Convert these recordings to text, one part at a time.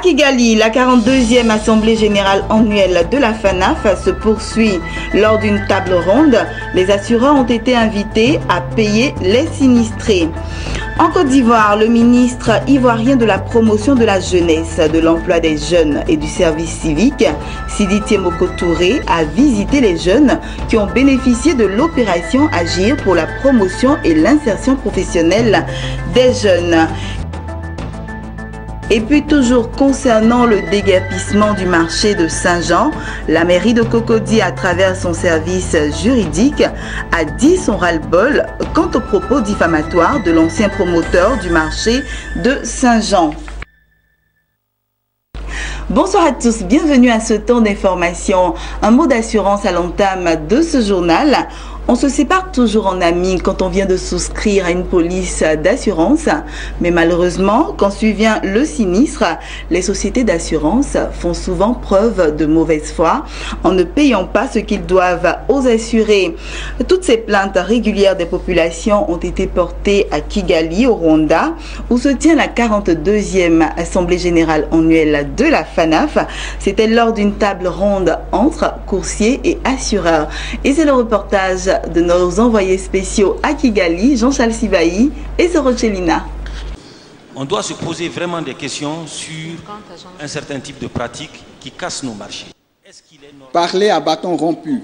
Kigali, la 42e Assemblée Générale Annuelle de la FANAF se poursuit. Lors d'une table ronde, les assureurs ont été invités à payer les sinistrés. En Côte d'Ivoire, le ministre ivoirien de la promotion de la jeunesse, de l'emploi des jeunes et du service civique, Sidi Tiemoko Touré, a visité les jeunes qui ont bénéficié de l'opération Agir pour la promotion et l'insertion professionnelle des jeunes. Et puis toujours concernant le déguerpissement du marché de Saint-Jean, la mairie de Cocody, à travers son service juridique, a dit son ras-le-bol quant aux propos diffamatoires de l'ancien promoteur du marché de Saint-Jean. Bonsoir à tous, bienvenue à ce temps d'information. Un mot d'assurance à l'entame de ce journal. On se sépare toujours en amis quand on vient de souscrire à une police d'assurance. Mais malheureusement, quand survient le sinistre, les sociétés d'assurance font souvent preuve de mauvaise foi en ne payant pas ce qu'ils doivent aux assurés. Toutes ces plaintes régulières des populations ont été portées à Kigali, au Rwanda, où se tient la 42e Assemblée Générale Annuelle de la FANAF. C'était lors d'une table ronde entre coursiers et assureurs. Et c'est le reportage de nos envoyés spéciaux à Kigali, Jean-Charles Sibaï et Sorochelina. On doit se poser vraiment des questions sur un certain type de pratiques qui cassent nos marchés. Parler à bâton rompu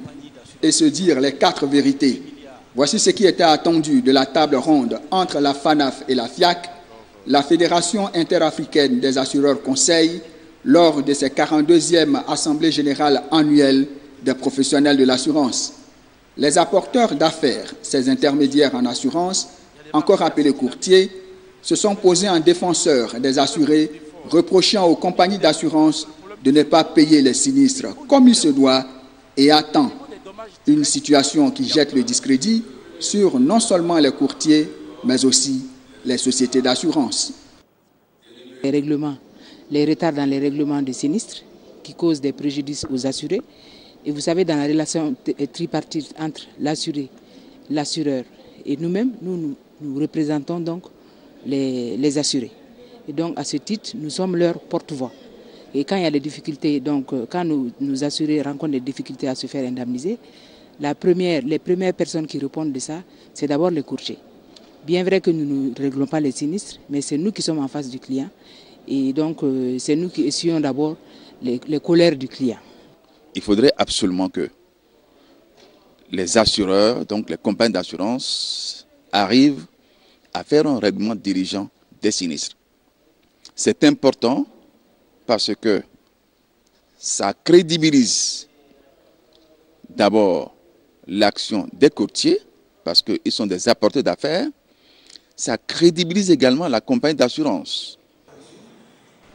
et se dire les 4 vérités. Voici ce qui était attendu de la table ronde entre la FANAF et la FIAC, la Fédération interafricaine des assureurs conseils, lors de ses 42e Assemblée générale annuelle des professionnels de l'assurance. Les apporteurs d'affaires, ces intermédiaires en assurance, encore appelés courtiers, se sont posés en défenseurs des assurés, reprochant aux compagnies d'assurance de ne pas payer les sinistres comme il se doit et à temps. Une situation qui jette le discrédit sur non seulement les courtiers, mais aussi les sociétés d'assurance. Les retards dans les règlements des sinistres qui causent des préjudices aux assurés. Et vous savez, dans la relation tripartite entre l'assuré, l'assureur et nous-mêmes, nous représentons donc les assurés. Et donc, à ce titre, nous sommes leur porte-voix. Et quand il y a des difficultés, donc quand nos assurés rencontrent des difficultés à se faire indemniser, les premières personnes qui répondent de ça, c'est d'abord les courtiers. Bien vrai que nous ne réglons pas les sinistres, mais c'est nous qui sommes en face du client. Et donc, c'est nous qui essuyons d'abord les colères du client. Il faudrait absolument que les assureurs, donc les compagnies d'assurance, arrivent à faire un règlement dirigeant des sinistres. C'est important parce que ça crédibilise d'abord l'action des courtiers, parce qu'ils sont des apporteurs d'affaires. Ça crédibilise également la compagnie d'assurance.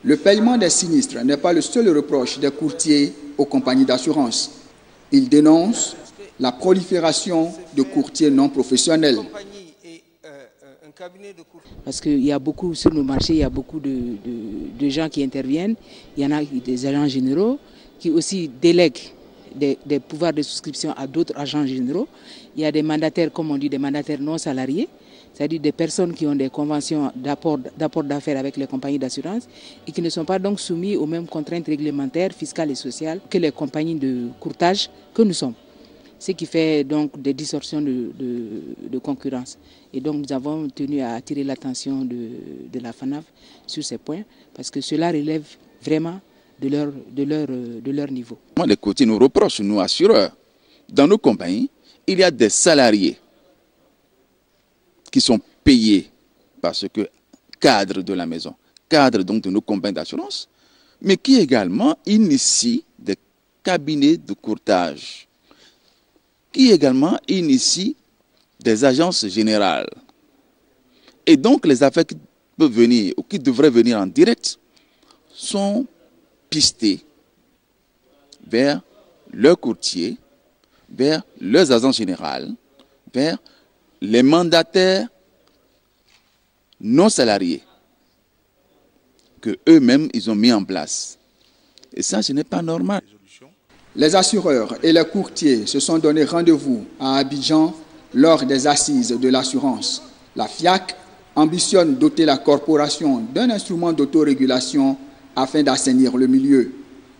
Le paiement des sinistres n'est pas le seul reproche des courtiers aux compagnies d'assurance. Ils dénoncent la prolifération de courtiers non professionnels. Parce qu'il y a beaucoup sur nos marchés, il y a beaucoup de gens qui interviennent. Il y en a des agents généraux qui aussi délèguent des pouvoirs de souscription à d'autres agents généraux. Il y a des mandataires, comme on dit, des mandataires non salariés, c'est-à-dire des personnes qui ont des conventions d'apport d'affaires avec les compagnies d'assurance et qui ne sont pas donc soumis aux mêmes contraintes réglementaires, fiscales et sociales que les compagnies de courtage que nous sommes. Ce qui fait donc des distorsions de concurrence. Et donc nous avons tenu à attirer l'attention de la FANAF sur ces points parce que cela relève vraiment de leur niveau. Les courtiers nous reprochent, nous assureurs, dans nos compagnies, il y a des salariés qui sont payés parce que cadres de la maison, cadres donc de nos compagnies d'assurance, mais qui également initient des cabinets de courtage, qui également initient des agences générales. Et donc les affaires qui peuvent venir ou qui devraient venir en direct sont pistées vers leurs courtiers, vers leurs agences générales, vers les mandataires non salariés que eux-mêmes ils ont mis en place. Et ça, ce n'est pas normal. Les assureurs et les courtiers se sont donné rendez-vous à Abidjan lors des assises de l'assurance. La FIAC ambitionne doter la corporation d'un instrument d'autorégulation afin d'assainir le milieu.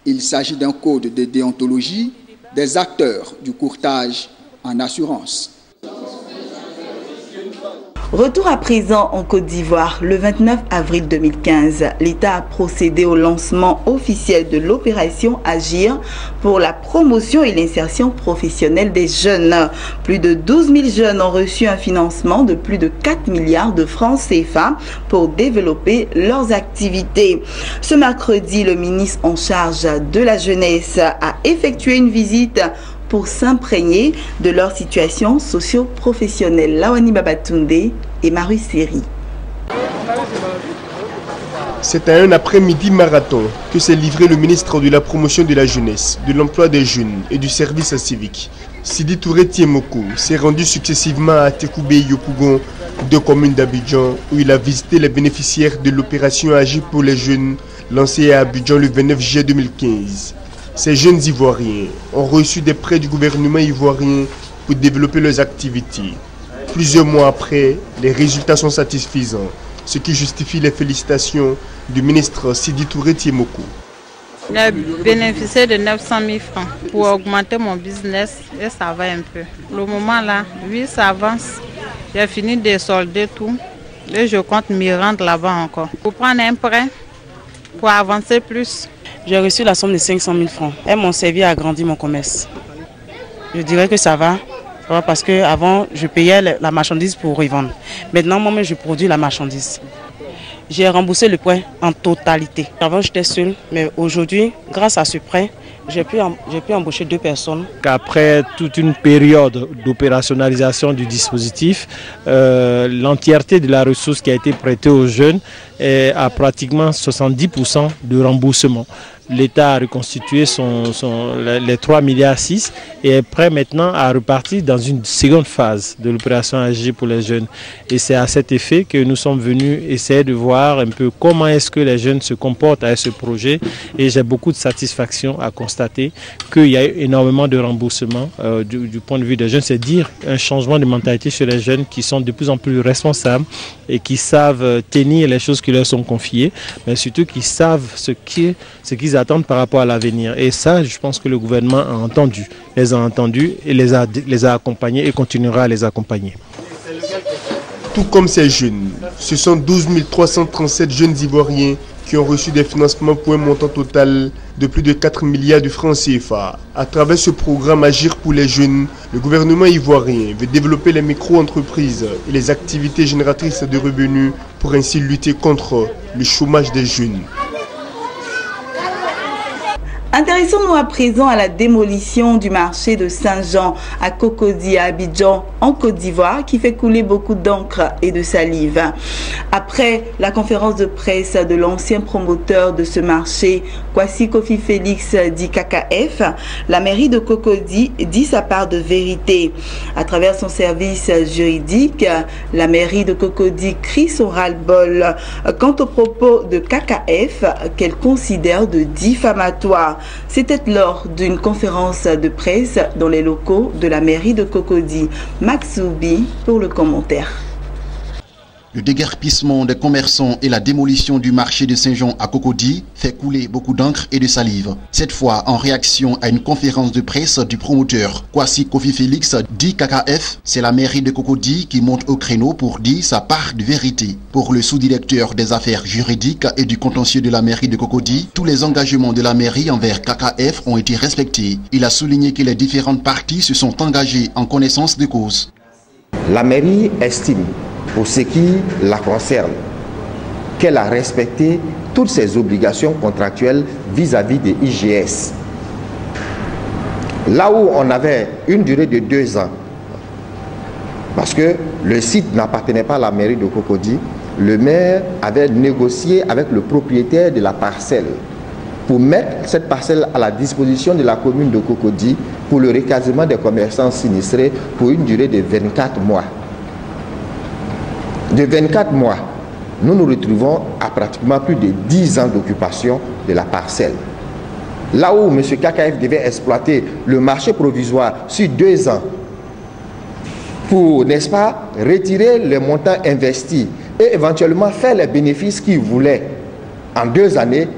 Il s'agit d'un code de déontologie des acteurs du courtage en assurance. Retour à présent en Côte d'Ivoire. Le 29 avril 2015, l'État a procédé au lancement officiel de l'opération Agir pour la promotion et l'insertion professionnelle des jeunes. Plus de 12 000 jeunes ont reçu un financement de plus de 4 milliards de francs CFA pour développer leurs activités. Ce mercredi, le ministre en charge de la jeunesse a effectué une visite pour s'imprégner de leur situation socio-professionnelle. Lawani Babatunde et Maru Seri. C'est à un après-midi marathon que s'est livré le ministre de la promotion de la jeunesse, de l'emploi des jeunes et du service civique. Sidi Touré Tiemoko s'est rendu successivement à Tekoubé et Yopougon, deux communes d'Abidjan, où il a visité les bénéficiaires de l'opération Agir pour les jeunes, lancée à Abidjan le 29 juillet 2015. Ces jeunes Ivoiriens ont reçu des prêts du gouvernement ivoirien pour développer leurs activités. Plusieurs mois après, les résultats sont satisfaisants, ce qui justifie les félicitations du ministre Sidi Touré Tiemoko. J'ai bénéficié de 900 000 francs pour augmenter mon business et ça va un peu. Le moment là, oui, ça avance. J'ai fini de solder tout et je compte m'y rendre là-bas encore. Pour prendre un prêt, pour avancer plus. J'ai reçu la somme de 500 000 francs. Elles m'ont servi à agrandir mon commerce. Je dirais que ça va parce qu'avant, je payais la marchandise pour revendre. Maintenant, moi-même, je produis la marchandise. J'ai remboursé le prêt en totalité. Avant, j'étais seule, mais aujourd'hui, grâce à ce prêt, j'ai pu embaucher 2 personnes. Après toute une période d'opérationnalisation du dispositif, l'entièreté de la ressource qui a été prêtée aux jeunes est à pratiquement 70% de remboursement. L'État a reconstitué les 3,6 milliards et est prêt maintenant à repartir dans une seconde phase de l'opération Agir pour les jeunes. Et c'est à cet effet que nous sommes venus essayer de voir un peu comment est-ce que les jeunes se comportent avec ce projet. Et j'ai beaucoup de satisfaction à constater qu'il y a énormément de remboursement du point de vue des jeunes. C'est dire un changement de mentalité chez les jeunes qui sont de plus en plus responsables et qui savent tenir les choses qui leur sont confiées, mais surtout qui savent ce qu'ils attendent par rapport à l'avenir. Et ça, je pense que le gouvernement les a entendus et les a accompagnés et continuera à les accompagner. Tout comme ces jeunes, ce sont 12 337 jeunes Ivoiriens qui ont reçu des financements pour un montant total de plus de 4 milliards de francs CFA. À travers ce programme Agir pour les jeunes, le gouvernement ivoirien veut développer les micro-entreprises et les activités génératrices de revenus pour ainsi lutter contre le chômage des jeunes. Intéressons-nous à présent à la démolition du marché de Saint-Jean à Cocody, à Abidjan, en Côte d'Ivoire, qui fait couler beaucoup d'encre et de salive. Après la conférence de presse de l'ancien promoteur de ce marché, Kwasi Kofi Félix dit KKF, la mairie de Cocody dit sa part de vérité. À travers son service juridique, la mairie de Cocody crie son ras-le-bol quant aux propos de KKF qu'elle considère de diffamatoires. C'était lors d'une conférence de presse dans les locaux de la mairie de Cocody. Max Zoubi pour le commentaire. Le déguerpissement des commerçants et la démolition du marché de Saint-Jean à Cocody fait couler beaucoup d'encre et de salive. Cette fois, en réaction à une conférence de presse du promoteur Kwasi Kofi Félix dit KKF, c'est la mairie de Cocody qui monte au créneau pour dire sa part de vérité. Pour le sous-directeur des affaires juridiques et du contentieux de la mairie de Cocody, tous les engagements de la mairie envers KKF ont été respectés. Il a souligné que les différentes parties se sont engagées en connaissance de cause. La mairie estime, pour ce qui la concerne, qu'elle a respecté toutes ses obligations contractuelles vis-à-vis des IGS. Là où on avait une durée de 2 ans, parce que le site n'appartenait pas à la mairie de Cocody, le maire avait négocié avec le propriétaire de la parcelle pour mettre cette parcelle à la disposition de la commune de Cocody pour le recasement des commerçants sinistrés pour une durée de 24 mois. De 24 mois, nous nous retrouvons à pratiquement plus de 10 ans d'occupation de la parcelle. Là où M. KKF devait exploiter le marché provisoire sur 2 ans pour, n'est-ce pas, retirer les montants investis et éventuellement faire les bénéfices qu'il voulait en 2 années,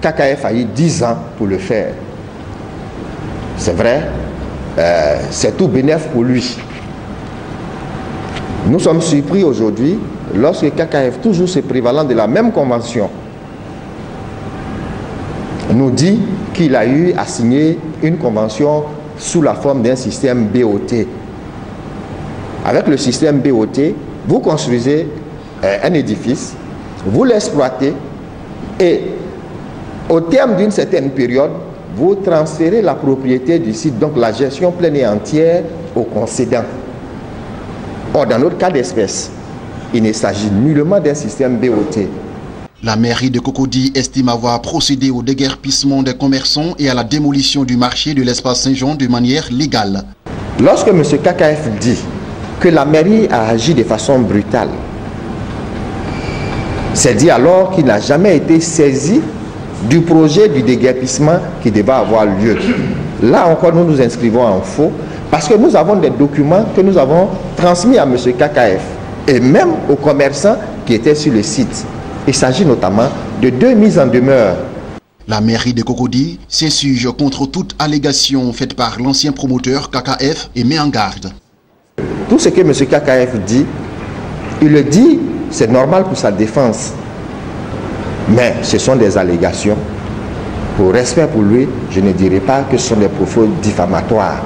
KKF a eu 10 ans pour le faire. C'est vrai, c'est tout bénéf pour lui. Nous sommes surpris aujourd'hui lorsque KKF, toujours se prévalant de la même convention, nous dit qu'il a eu à signer une convention sous la forme d'un système BOT. Avec le système BOT, vous construisez un édifice, vous l'exploitez et au terme d'une certaine période, vous transférez la propriété du site, donc la gestion pleine et entière au concédant. Or, dans notre cas d'espèce, il ne s'agit nullement d'un système BOT. La mairie de Cocody estime avoir procédé au déguerpissement des commerçants et à la démolition du marché de l'espace Saint-Jean de manière légale. Lorsque M. KKF dit que la mairie a agi de façon brutale, c'est dit alors qu'il n'a jamais été saisi du projet du déguerpissement qui devait avoir lieu. Là encore, nous nous inscrivons en faux parce que nous avons des documents que nous avons transmis à M. KKF et même aux commerçants qui étaient sur le site. Il s'agit notamment de 2 mises en demeure. La mairie de Cocody s'insurge contre toute allégation faite par l'ancien promoteur KKF et met en garde. Tout ce que M. KKF dit, il le dit, c'est normal pour sa défense. Mais ce sont des allégations. Pour respect pour lui, je ne dirais pas que ce sont des propos diffamatoires.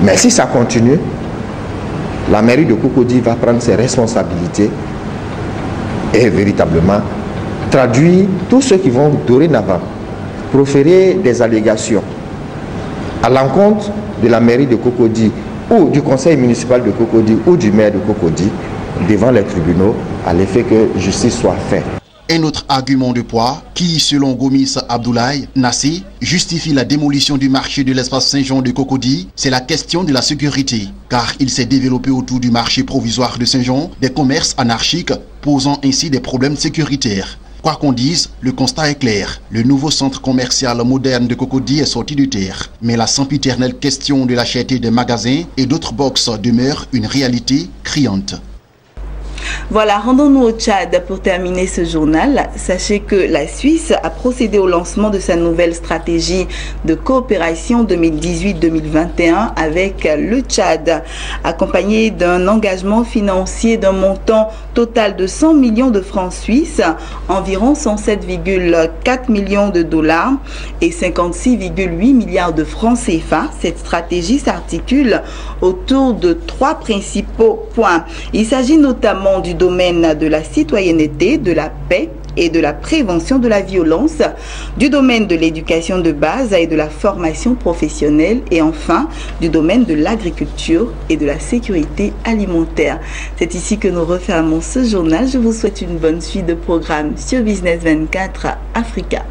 Mais si ça continue, la mairie de Cocody va prendre ses responsabilités et véritablement traduire tous ceux qui vont dorénavant proférer des allégations à l'encontre de la mairie de Cocody ou du conseil municipal de Cocody ou du maire de Cocody devant les tribunaux à l'effet que justice soit faite. Un autre argument de poids qui, selon Gomis Abdoulaye Nassi, justifie la démolition du marché de l'espace Saint-Jean de Cocody, c'est la question de la sécurité. Car il s'est développé autour du marché provisoire de Saint-Jean des commerces anarchiques, posant ainsi des problèmes sécuritaires. Quoi qu'on dise, le constat est clair. Le nouveau centre commercial moderne de Cocody est sorti de terre. Mais la sempiternelle question de la cherté des magasins et d'autres box demeure une réalité criante. Voilà, rendons-nous au Tchad pour terminer ce journal. Sachez que la Suisse a procédé au lancement de sa nouvelle stratégie de coopération 2018-2021 avec le Tchad, accompagnée d'un engagement financier d'un montant total de 100 millions de francs suisses, environ 107,4 millions de dollars et 56,8 milliards de francs CFA. Cette stratégie s'articule autour de 3 principaux points. Il s'agit notamment du domaine de la citoyenneté, de la paix et de la prévention de la violence, du domaine de l'éducation de base et de la formation professionnelle et enfin du domaine de l'agriculture et de la sécurité alimentaire. C'est ici que nous refermons ce journal. Je vous souhaite une bonne suite de programmes sur Business 24 Africa.